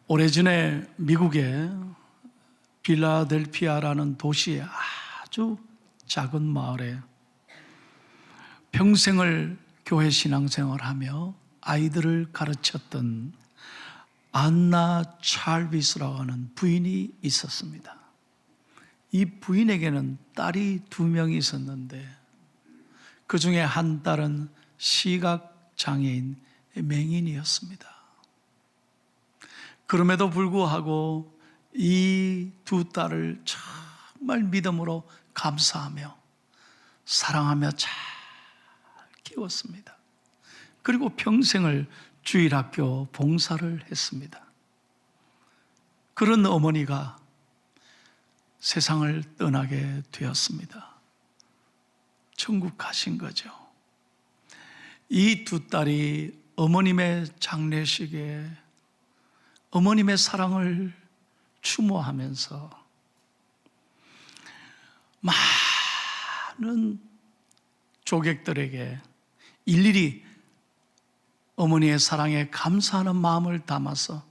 오래전에 미국의 필라델피아라는 도시의 아주 작은 마을에 평생을 교회 신앙생활하며 아이들을 가르쳤던 안나 찰비스라고 하는 부인이 있었습니다. 이 부인에게는 딸이 2명이 있었는데 그 중에 한 딸은 시각장애인 맹인이었습니다. 그럼에도 불구하고 이 2 딸을 정말 믿음으로 감사하며 사랑하며 잘 키웠습니다. 그리고 평생을 주일학교 봉사를 했습니다. 그런 어머니가 세상을 떠나게 되었습니다. 천국 가신 거죠. 이 2 딸이 어머님의 장례식에 어머님의 사랑을 추모하면서 많은 조객들에게 일일이 어머니의 사랑에 감사하는 마음을 담아서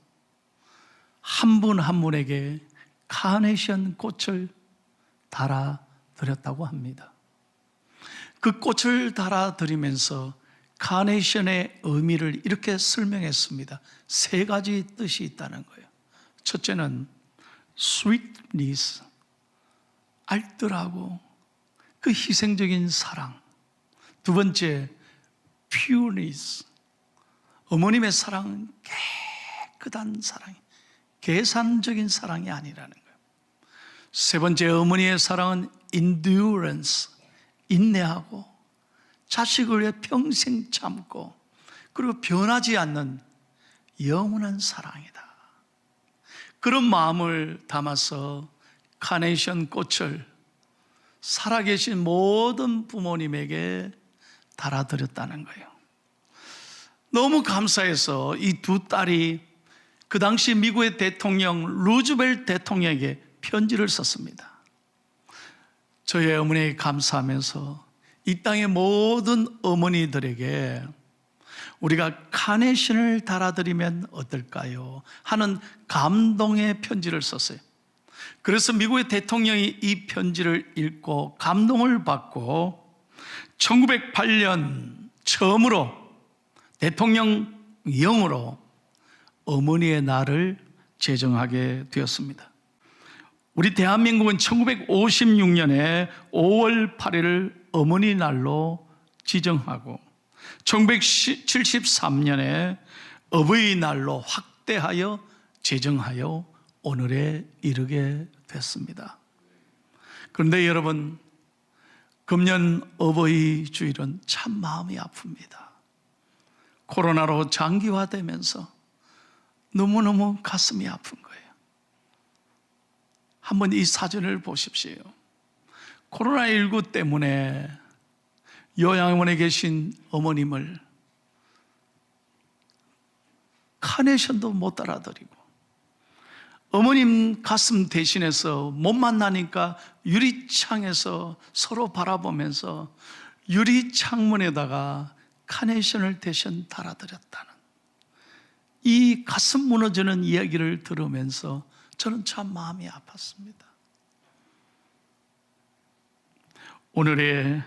한 분 한 분에게 카네이션 꽃을 달아드렸다고 합니다. 그 꽃을 달아드리면서 카네이션의 의미를 이렇게 설명했습니다. 3가지 뜻이 있다는 거예요. 첫째는 sweetness, 알뜰하고 그 희생적인 사랑. 2번째, pureness, 어머님의 사랑은 깨끗한 사랑이, 계산적인 사랑이 아니라는 거예요. 3번째, 어머니의 사랑은 endurance, 인내하고 자식을 위해 평생 참고 그리고 변하지 않는 영원한 사랑이다. 그런 마음을 담아서 카네이션 꽃을 살아계신 모든 부모님에게 달아드렸다는 거예요. 너무 감사해서 이 2 딸이 그 당시 미국의 대통령 루즈벨트 대통령에게 편지를 썼습니다. 저의 어머니에 감사하면서 이 땅의 모든 어머니들에게 우리가 카네이션을 달아드리면 어떨까요? 하는 감동의 편지를 썼어요. 그래서 미국의 대통령이 이 편지를 읽고 감동을 받고 1908년 처음으로 대통령령으로 어머니의 날을 제정하게 되었습니다. 우리 대한민국은 1956년에 5월 8일을 어머니 날로 지정하고 1973년에 어버이날로 확대하여 제정하여 오늘에 이르게 됐습니다. 그런데 여러분, 금년 어버이 주일은 참 마음이 아픕니다. 코로나로 장기화되면서 너무너무 가슴이 아픈 거예요. 한번 이 사진을 보십시오. 코로나19 때문에 요양원에 계신 어머님을 카네이션도 못 달아드리고 어머님 가슴 대신해서 못 만나니까 유리창에서 서로 바라보면서 유리창문에다가 카네이션을 대신 달아드렸다는 이 가슴 무너지는 이야기를 들으면서 저는 참 마음이 아팠습니다. 오늘의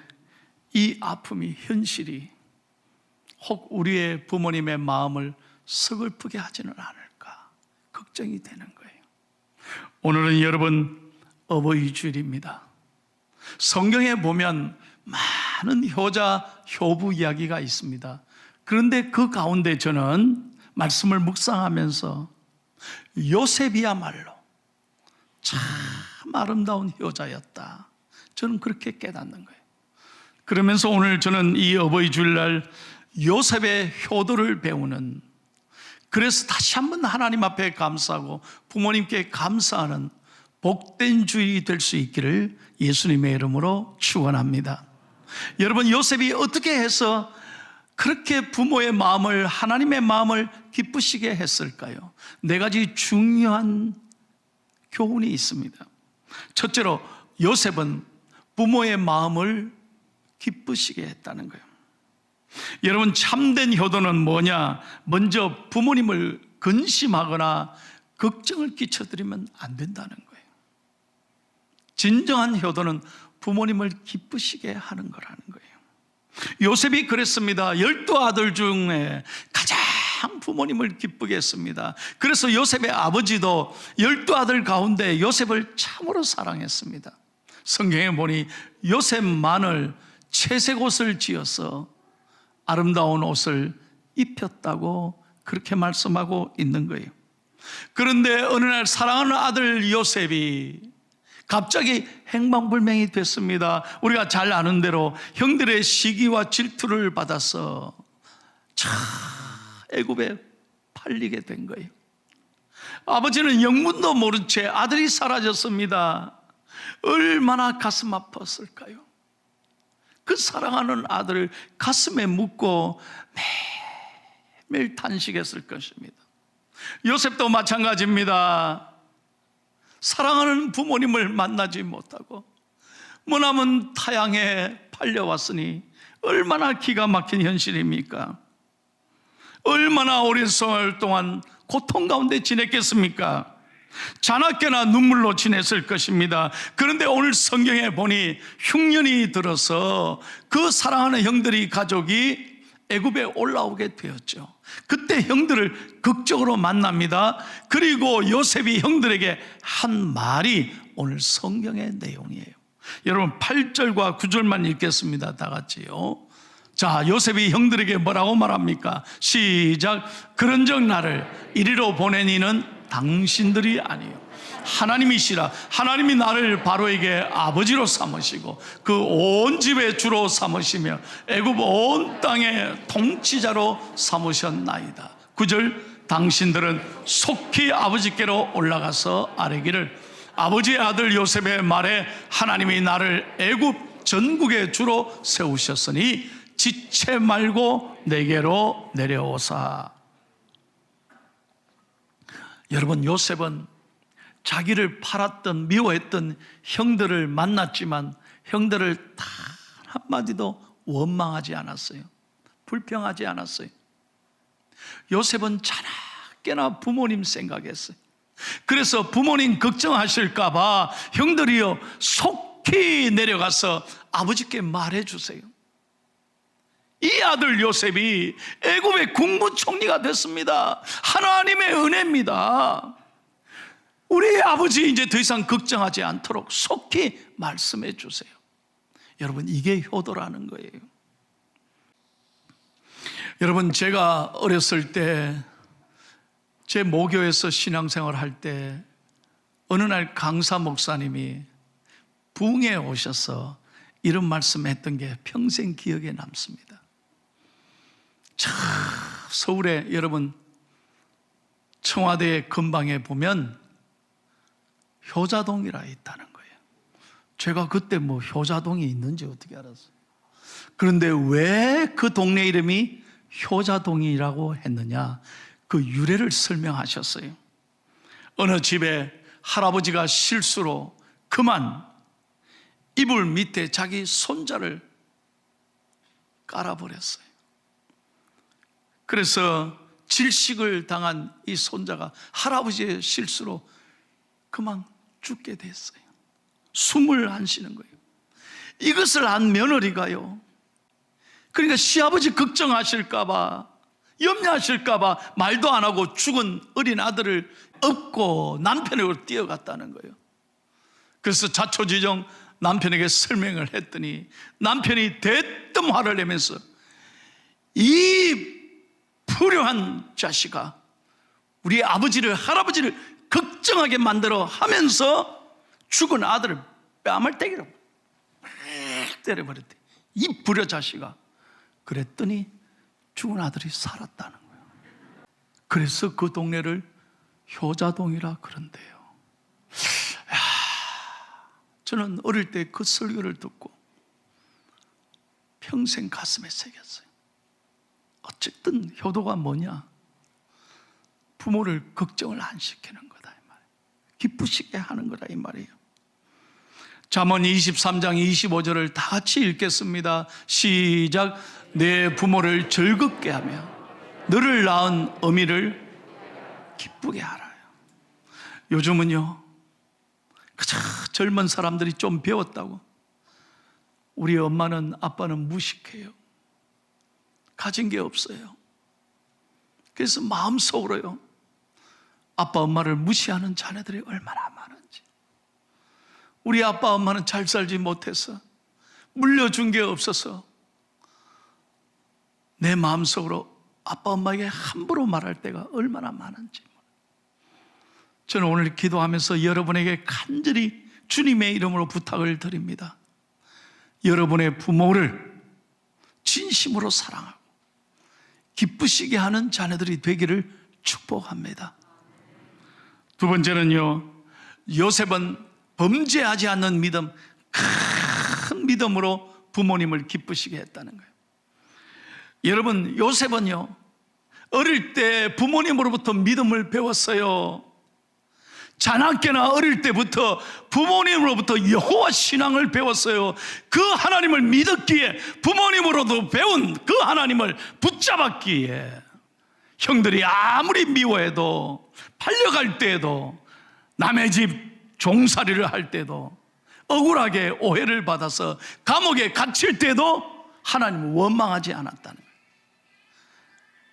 이 아픔이 현실이 혹 우리의 부모님의 마음을 서글프게 하지는 않을까 걱정이 되는 거예요. 오늘은 여러분 어버이 주일입니다. 성경에 보면 많은 효자, 효부 이야기가 있습니다. 그런데 그 가운데 저는 말씀을 묵상하면서 요셉이야말로 참 아름다운 효자였다, 저는 그렇게 깨닫는 거예요. 그러면서 오늘 저는 이 어버이 주일날 요셉의 효도를 배우는, 그래서 다시 한번 하나님 앞에 감사하고 부모님께 감사하는 복된 주일이 될 수 있기를 예수님의 이름으로 축원합니다. 여러분, 요셉이 어떻게 해서 그렇게 부모의 마음을, 하나님의 마음을 기쁘시게 했을까요? 4가지 중요한 교훈이 있습니다. 첫째로 요셉은 부모의 마음을 기쁘시게 했다는 거예요. 여러분, 참된 효도는 뭐냐? 먼저 부모님을 근심하거나 걱정을 끼쳐드리면 안 된다는 거예요. 진정한 효도는 부모님을 기쁘시게 하는 거라는 거예요. 요셉이 그랬습니다. 12아들 중에 가장 부모님을 기쁘게 했습니다. 그래서 요셉의 아버지도 12아들 가운데 요셉을 참으로 사랑했습니다. 성경에 보니 요셉만을 채색 옷을 지어서 아름다운 옷을 입혔다고 그렇게 말씀하고 있는 거예요. 그런데 어느 날 사랑하는 아들 요셉이 갑자기 행방불명이 됐습니다. 우리가 잘 아는 대로 형들의 시기와 질투를 받아서 애굽에 팔리게 된 거예요. 아버지는 영문도 모른 채 아들이 사라졌습니다. 얼마나 가슴 아팠을까요? 그 사랑하는 아들을 가슴에 묻고 매일 탄식했을 것입니다. 요셉도 마찬가지입니다. 사랑하는 부모님을 만나지 못하고 머나먼 타향에 팔려왔으니 얼마나 기가 막힌 현실입니까? 얼마나 오랜 세월 동안 고통 가운데 지냈겠습니까? 자나깨나 눈물로 지냈을 것입니다. 그런데 오늘 성경에 보니 흉년이 들어서 그 사랑하는 형들이 가족이 애굽에 올라오게 되었죠. 그때 형들을 극적으로 만납니다. 그리고 요셉이 형들에게 한 말이 오늘 성경의 내용이에요. 여러분 8절과 9절만 읽겠습니다. 다 같이요. 자, 요셉이 형들에게 뭐라고 말합니까? 시작. 그런즉 나를 이리로 보낸 이는 당신들이 아니요 하나님이시라. 하나님이 나를 바로에게 아버지로 삼으시고 그 온 집의 주로 삼으시며 애굽 온 땅의 통치자로 삼으셨나이다. 9절. 당신들은 속히 아버지께로 올라가서 아뢰기를 아버지의 아들 요셉의 말에 하나님이 나를 애굽 전국의 주로 세우셨으니 지체 말고 내게로 내려오사. 여러분, 요셉은 자기를 팔았던 미워했던 형들을 만났지만 형들을 단 한마디도 원망하지 않았어요. 불평하지 않았어요. 요셉은 자나깨나 부모님 생각했어요. 그래서 부모님 걱정하실까 봐 형들이요 속히 내려가서 아버지께 말해주세요. 이 아들 요셉이 애굽의 국무총리가 됐습니다. 하나님의 은혜입니다. 우리 아버지 이제 더 이상 걱정하지 않도록 속히 말씀해 주세요. 여러분, 이게 효도라는 거예요. 여러분, 제가 어렸을 때 제 모교에서 신앙생활 할 때 어느 날 강사 목사님이 부흥에 오셔서 이런 말씀했던 게 평생 기억에 남습니다. 서울에 여러분 청와대 근방에 보면 효자동이라 있다는 거예요. 제가 그때 뭐 효자동이 있는지 어떻게 알았어요? 그런데 왜 그 동네 이름이 효자동이라고 했느냐, 그 유래를 설명하셨어요. 어느 집에 할아버지가 실수로 그만 이불 밑에 자기 손자를 깔아버렸어요. 그래서 질식을 당한 이 손자가 할아버지의 실수로 그만 죽게 됐어요. 숨을 안 쉬는 거예요. 이것을 안 며느리가요, 그러니까 시아버지 걱정하실까봐, 염려하실까봐 말도 안 하고 죽은 어린 아들을 업고 남편에게 뛰어갔다는 거예요. 그래서 자초지종 남편에게 설명을 했더니 남편이 대뜸 화를 내면서 이 불효한 자식아, 우리 아버지를 할아버지를 걱정하게 만들어 하면서 죽은 아들을 뺨을때기로 때려버렸대. 이 불효 자식아. 그랬더니 죽은 아들이 살았다는 거예요. 그래서 그 동네를 효자동이라 그런대요. 저는 어릴 때 그 설교를 듣고 평생 가슴에 새겼어요. 어쨌든 효도가 뭐냐? 부모를 걱정을 안 시키는 거다 이 말이에요. 기쁘시게 하는 거다 이 말이에요. 잠언 23장 25절을 다 같이 읽겠습니다. 시작. 내 부모를 즐겁게 하며 너를 낳은 어미를 기쁘게 하라요. 요즘은요, 그저 젊은 사람들이 좀 배웠다고 우리 엄마는 아빠는 무식해요. 가진 게 없어요. 그래서 마음속으로요, 아빠 엄마를 무시하는 자녀들이 얼마나 많은지. 우리 아빠 엄마는 잘 살지 못해서, 물려준 게 없어서 내 마음속으로 아빠 엄마에게 함부로 말할 때가 얼마나 많은지. 저는 오늘 기도하면서 여러분에게 간절히 주님의 이름으로 부탁을 드립니다. 여러분의 부모를 진심으로 사랑하고 기쁘시게 하는 자녀들이 되기를 축복합니다. 두 번째는요, 요셉은 범죄하지 않는 믿음, 큰 믿음으로 부모님을 기쁘시게 했다는 거예요. 여러분, 요셉은요, 어릴 때 부모님으로부터 믿음을 배웠어요. 자나깨나 어릴 때부터 부모님으로부터 여호와 신앙을 배웠어요. 그 하나님을 믿었기에, 부모님으로도 배운 그 하나님을 붙잡았기에, 형들이 아무리 미워해도, 팔려갈 때에도, 남의 집 종살이를 할 때도, 억울하게 오해를 받아서 감옥에 갇힐 때도 하나님을 원망하지 않았다는 거예요.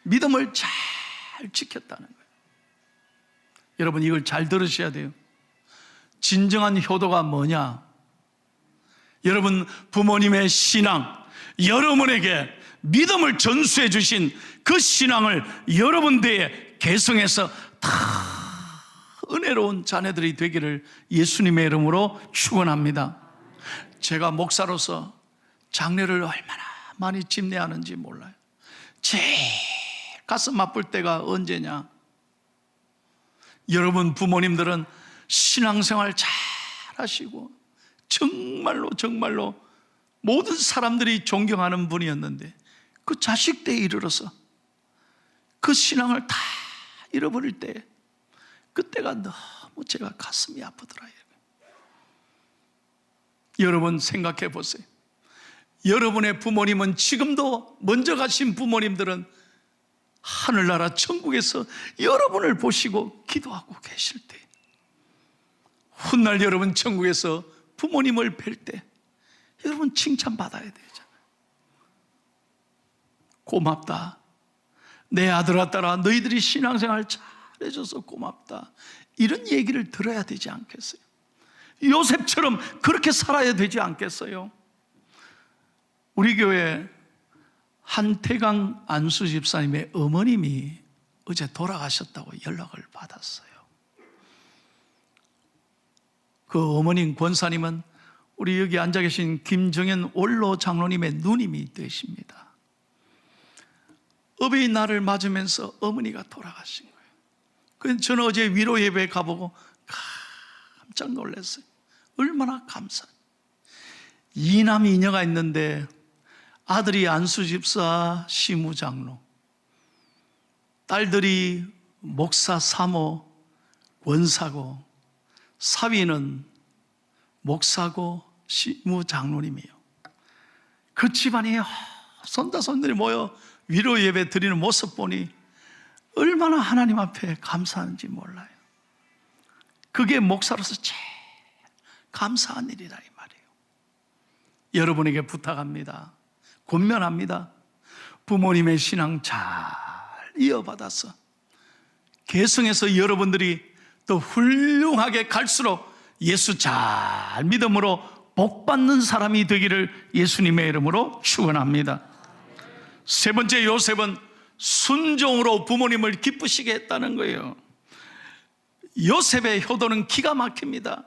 믿음을 잘 지켰다는 거예요. 여러분, 이걸 잘 들으셔야 돼요. 진정한 효도가 뭐냐? 여러분, 부모님의 신앙, 여러분에게 믿음을 전수해 주신 그 신앙을 여러분들의 개성에서 다 은혜로운 자녀들이 되기를 예수님의 이름으로 축원합니다. 제가 목사로서 장례를 얼마나 많이 집례하는지 몰라요. 제일 가슴 아플 때가 언제냐? 여러분 부모님들은 신앙생활 잘 하시고 정말로 모든 사람들이 존경하는 분이었는데, 그 자식 때에 이르러서 그 신앙을 다 잃어버릴 때, 그때가 너무 제가 가슴이 아프더라고요. 여러분 생각해 보세요. 여러분의 부모님은, 지금도 먼저 가신 부모님들은 하늘나라 천국에서 여러분을 보시고 기도하고 계실 때, 훗날 여러분 천국에서 부모님을 뵐 때 여러분 칭찬받아야 되잖아요. 고맙다, 내 아들아 딸아, 너희들이 신앙생활 잘해줘서 고맙다, 이런 얘기를 들어야 되지 않겠어요? 요셉처럼 그렇게 살아야 되지 않겠어요? 우리 교회 한태강 안수 집사님의 어머님이 어제 돌아가셨다고 연락을 받았어요. 그 어머님 권사님은 우리 여기 앉아 계신 김정현 원로 장로님의 누님이 되십니다. 어버이날을 맞으면서 어머니가 돌아가신 거예요. 그래서 저는 어제 위로 예배 가보고 깜짝 놀랐어요. 얼마나 감사해요. 이남 이녀가 있는데, 아들이 안수집사 시무장로, 딸들이 목사 사모 원사고, 사위는 목사고 시무장로님이에요. 그 집안이 손자손들이 모여 위로 예배 드리는 모습 보니 얼마나 하나님 앞에 감사한지 몰라요. 그게 목사로서 제일 감사한 일이라 이 말이에요. 여러분에게 부탁합니다. 권면합니다. 부모님의 신앙 잘 이어받아서 계승해서 여러분들이 더 훌륭하게 갈수록 예수 잘 믿음으로 복받는 사람이 되기를 예수님의 이름으로 축원합니다. 세 번째, 요셉은 순종으로 부모님을 기쁘시게 했다는 거예요. 요셉의 효도는 기가 막힙니다.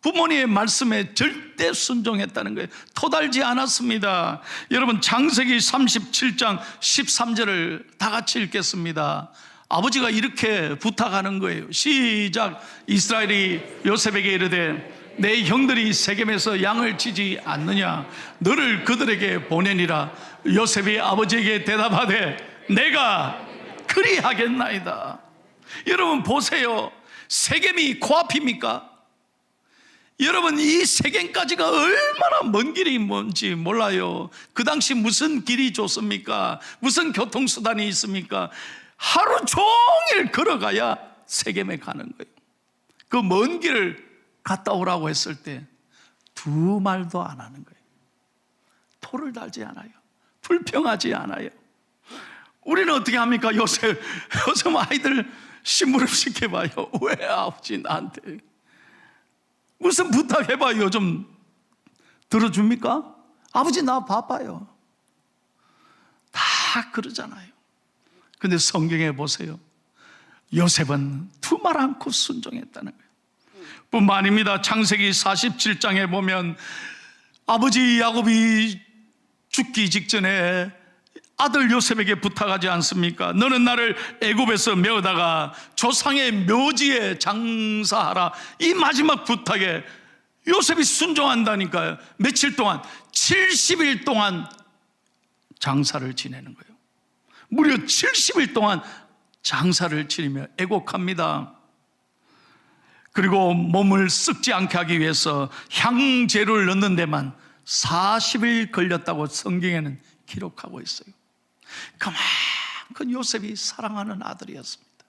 부모님의 말씀에 절대 순종했다는 거예요. 토달지 않았습니다. 여러분, 창세기 37장 13절을 다 같이 읽겠습니다. 아버지가 이렇게 부탁하는 거예요. 시작. 이스라엘이 요셉에게 이르되 내 형들이 세겜에서 양을 치지 않느냐? 너를 그들에게 보내니라. 요셉이 아버지에게 대답하되 내가 그리하겠나이다. 여러분 보세요. 세겜이 코앞입니까? 여러분, 이 세겜까지가 얼마나 먼 길이 뭔지 몰라요. 그 당시 무슨 길이 좋습니까? 무슨 교통수단이 있습니까? 하루 종일 걸어가야 세겜에 가는 거예요. 그 먼 길을 갔다 오라고 했을 때 두 말도 안 하는 거예요. 토를 달지 않아요. 불평하지 않아요. 우리는 어떻게 합니까? 요새 아이들 심부름 시켜봐요. 왜 아버지 나한테 무슨 부탁해봐요. 좀 들어줍니까? 아버지 나 바빠요. 다 그러잖아요. 근데 성경에 보세요. 요셉은 두 말 않고 순종했다는 거예요. 뿐만 아닙니다. 창세기 47장에 보면 아버지 야곱이 죽기 직전에 아들 요셉에게 부탁하지 않습니까? 너는 나를 애굽에서 메어다가 조상의 묘지에 장사하라. 이 마지막 부탁에 요셉이 순종한다니까요. 며칠 동안 70일 동안 장사를 지내는 거예요. 무려 70일 동안 장사를 지내며 애곡합니다. 그리고 몸을 썩지 않게 하기 위해서 향재료를 넣는 데만 40일 걸렸다고 성경에는 기록하고 있어요. 그만큼 요셉이 사랑하는 아들이었습니다.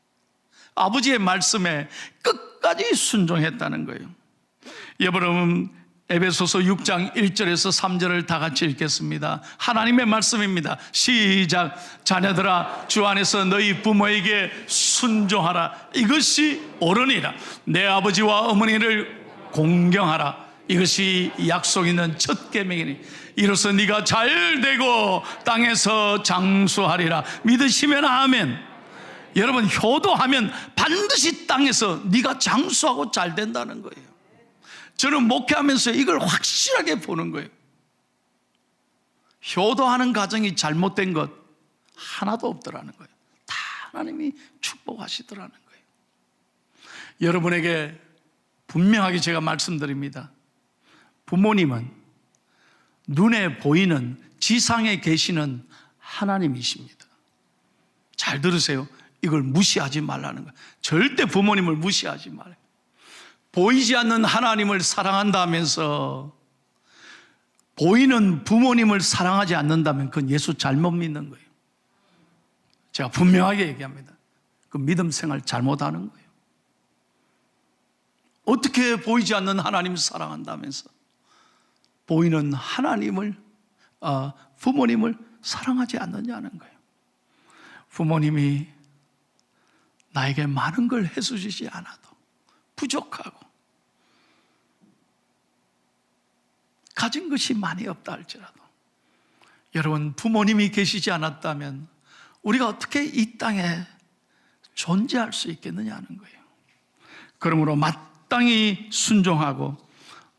아버지의 말씀에 끝까지 순종했다는 거예요. 여러분, 에베소서 6장 1절에서 3절을 다 같이 읽겠습니다. 하나님의 말씀입니다. 시작. 자녀들아, 주 안에서 너희 부모에게 순종하라. 이것이 옳으니라. 내 아버지와 어머니를 공경하라. 이것이 약속 있는 첫 계명이니 이로써 네가 잘 되고 땅에서 장수하리라. 믿으시면 아멘. 여러분, 효도하면 반드시 땅에서 네가 장수하고 잘 된다는 거예요. 저는 목회하면서 이걸 확실하게 보는 거예요. 효도하는 가정이 잘못된 것 하나도 없더라는 거예요. 다 하나님이 축복하시더라는 거예요. 여러분에게 분명하게 제가 말씀드립니다. 부모님은 눈에 보이는 지상에 계시는 하나님이십니다. 잘 들으세요. 이걸 무시하지 말라는 거예요. 절대 부모님을 무시하지 말아요. 보이지 않는 하나님을 사랑한다면서 보이는 부모님을 사랑하지 않는다면 그건 예수 잘못 믿는 거예요. 제가 분명하게 얘기합니다. 그 믿음 생활 잘못하는 거예요. 어떻게 보이지 않는 하나님을 사랑한다면서 보이는 하나님을 부모님을 사랑하지 않느냐는 거예요. 부모님이 나에게 많은 걸 해주시지 않아도 부족하고 가진 것이 많이 없다 할지라도 여러분, 부모님이 계시지 않았다면 우리가 어떻게 이 땅에 존재할 수 있겠느냐는 거예요. 그러므로 마땅히 순종하고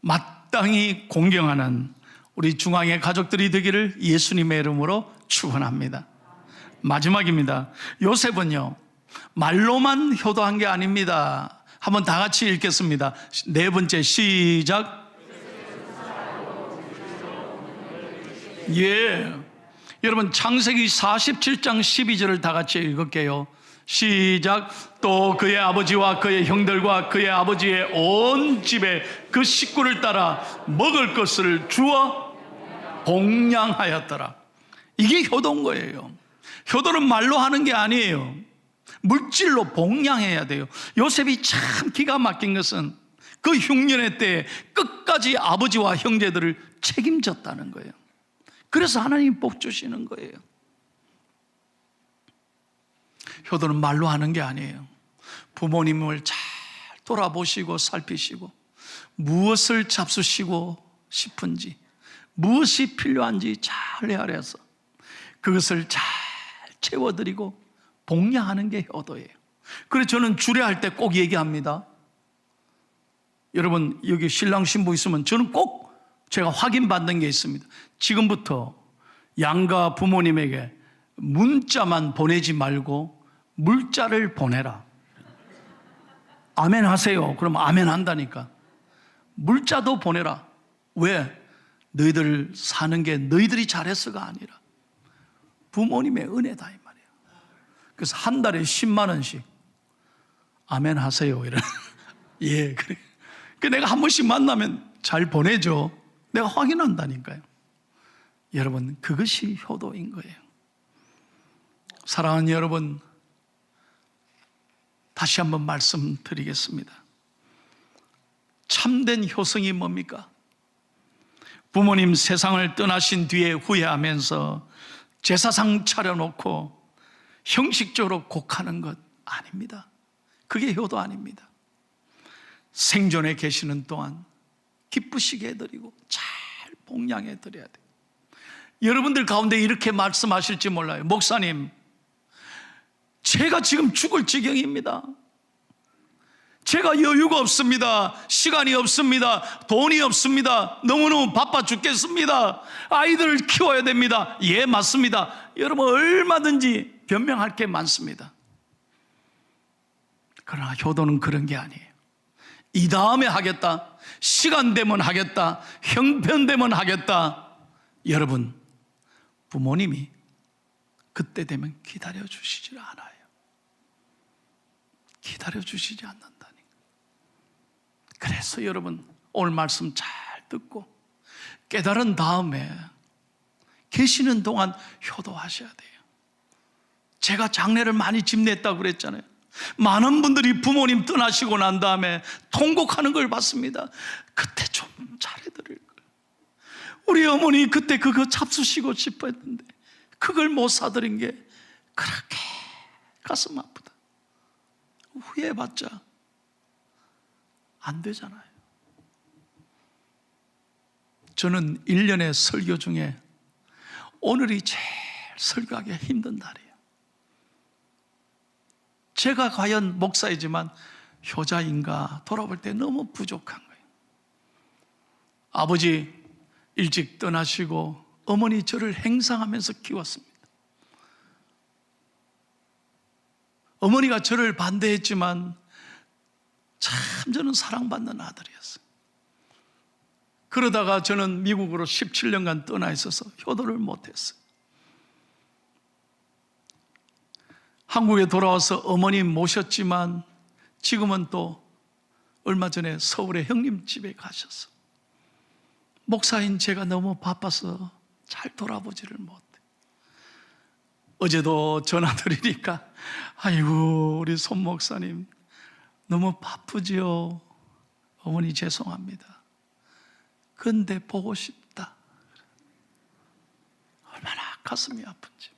마땅히 공경하는 우리 중앙의 가족들이 되기를 예수님의 이름으로 축원합니다. 마지막입니다. 요셉은요, 말로만 효도한 게 아닙니다. 한번 다 같이 읽겠습니다. 네 번째, 시작. 예, 여러분, 창세기 47장 12절을 다 같이 읽을게요. 시작. 또 그의 아버지와 그의 형들과 그의 아버지의 온 집에 그 식구를 따라 먹을 것을 주어 봉양하였더라. 이게 효도인 거예요. 효도는 말로 하는 게 아니에요. 물질로 봉양해야 돼요. 요셉이 참 기가 막힌 것은 그 흉년의 때에 끝까지 아버지와 형제들을 책임졌다는 거예요. 그래서 하나님이 복 주시는 거예요. 효도는 말로 하는 게 아니에요. 부모님을 잘 돌아보시고 살피시고 무엇을 잡수시고 싶은지 무엇이 필요한지 잘 헤아려서 그것을 잘 채워드리고 봉양하는 게 효도예요. 그래서 저는 주례할 때 꼭 얘기합니다. 여러분, 여기 신랑 신부 있으면 저는 꼭 제가 확인받는 게 있습니다. 지금부터 양가 부모님에게 문자만 보내지 말고 물자를 보내라. 아멘 하세요. 그럼 아멘 한다니까. 물자도 보내라. 왜? 너희들 사는 게 너희들이 잘해서가 아니라 부모님의 은혜다 이 말이에요. 그래서 한 달에 10만 원씩 아멘 하세요 이런. 예, 그래. 그 내가 한 번씩 만나면 잘 보내줘. 내가 확인한다니까요. 여러분, 그것이 효도인 거예요. 사랑하는 여러분, 다시 한번 말씀드리겠습니다. 참된 효성이 뭡니까? 부모님 세상을 떠나신 뒤에 후회하면서 제사상 차려놓고 형식적으로 곡하는 것 아닙니다. 그게 효도 아닙니다. 생존에 계시는 동안 기쁘시게 해드리고 잘 봉양해 드려야 돼요. 여러분들 가운데 이렇게 말씀하실지 몰라요. 목사님, 제가 지금 죽을 지경입니다. 제가 여유가 없습니다. 시간이 없습니다. 돈이 없습니다. 너무너무 바빠 죽겠습니다. 아이들을 키워야 됩니다. 예, 맞습니다. 여러분, 얼마든지 변명할 게 많습니다. 그러나 효도는 그런 게 아니에요. 이 다음에 하겠다, 시간 되면 하겠다, 형편되면 하겠다. 여러분, 부모님이 그때 되면 기다려주시질 않아요. 기다려주시지 않는다니. 그래서 여러분, 오늘 말씀 잘 듣고 깨달은 다음에 계시는 동안 효도하셔야 돼요. 제가 장례를 많이 집냈다고 그랬잖아요. 많은 분들이 부모님 떠나시고 난 다음에 통곡하는 걸 봤습니다. 그때 좀 잘해드릴 걸. 우리 어머니 그때 그거 잡수시고 싶어 했는데 그걸 못 사드린 게 그렇게 가슴 아프다. 후회해봤자 안 되잖아요. 저는 1년의 설교 중에 오늘이 제일 설교하기 힘든 날이에요. 제가 과연 목사이지만 효자인가 돌아볼 때 너무 부족한 거예요. 아버지 일찍 떠나시고 어머니 저를 행상하면서 키웠습니다. 어머니가 저를 반대했지만 참 저는 사랑받는 아들이었어요. 그러다가 저는 미국으로 17년간 떠나 있어서 효도를 못했어요. 한국에 돌아와서 어머님 모셨지만 지금은 또 얼마 전에 서울에 형님 집에 가셔서 목사인 제가 너무 바빠서 잘 돌아보지를 못해. 어제도 전화 드리니까 아이고 우리 손 목사님 너무 바쁘지요. 어머니 죄송합니다. 근데 보고 싶다. 얼마나 가슴이 아픈지.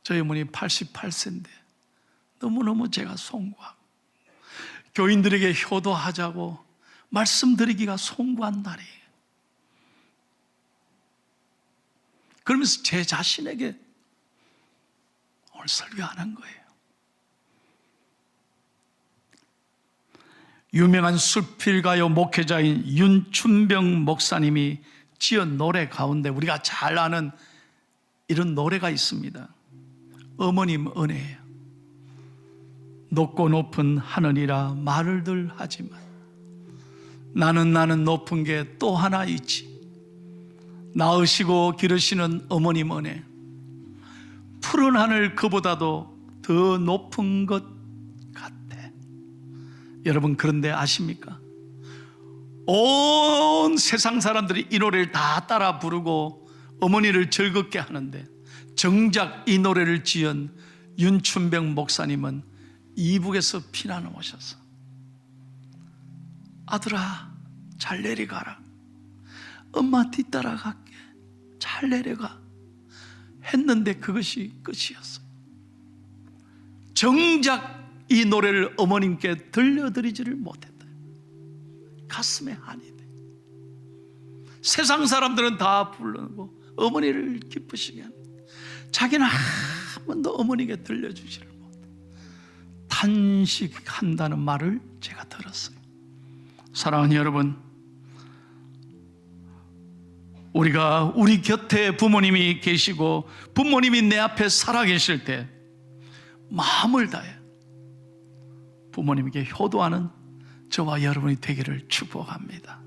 저희 어머니 88세인데 너무너무 제가 송구하고 교인들에게 효도하자고 말씀드리기가 송구한 날이에요. 그러면서 제 자신에게 오늘 설교하는 거예요. 유명한 수필가요 목회자인 윤춘병 목사님이 지은 노래 가운데 우리가 잘 아는 이런 노래가 있습니다. 어머님 은혜예요. 높고 높은 하늘이라 말을들 하지만 나는 높은 게 또 하나 있지. 낳으시고 기르시는 어머님 은혜, 푸른 하늘 그보다도 더 높은 것 같아. 여러분 그런데 아십니까? 온 세상 사람들이 이 노래를 다 따라 부르고 어머니를 즐겁게 하는데 정작 이 노래를 지은 윤춘병 목사님은 이북에서 피난 오셔서 아들아 잘 내려가라, 엄마 뒤따라갈게, 잘 내려가 했는데 그것이 끝이었어요. 정작 이 노래를 어머님께 들려드리지를 못했다. 가슴에 한이 돼. 세상 사람들은 다 부르고 어머니를 기쁘시게 합니다. 자기는 한 번도 어머니께 들려주지를 못해. 탄식한다는 말을 제가 들었어요. 사랑하는 여러분, 우리가 우리 곁에 부모님이 계시고 부모님이 내 앞에 살아계실 때 마음을 다해 부모님에게 효도하는 저와 여러분이 되기를 축복합니다.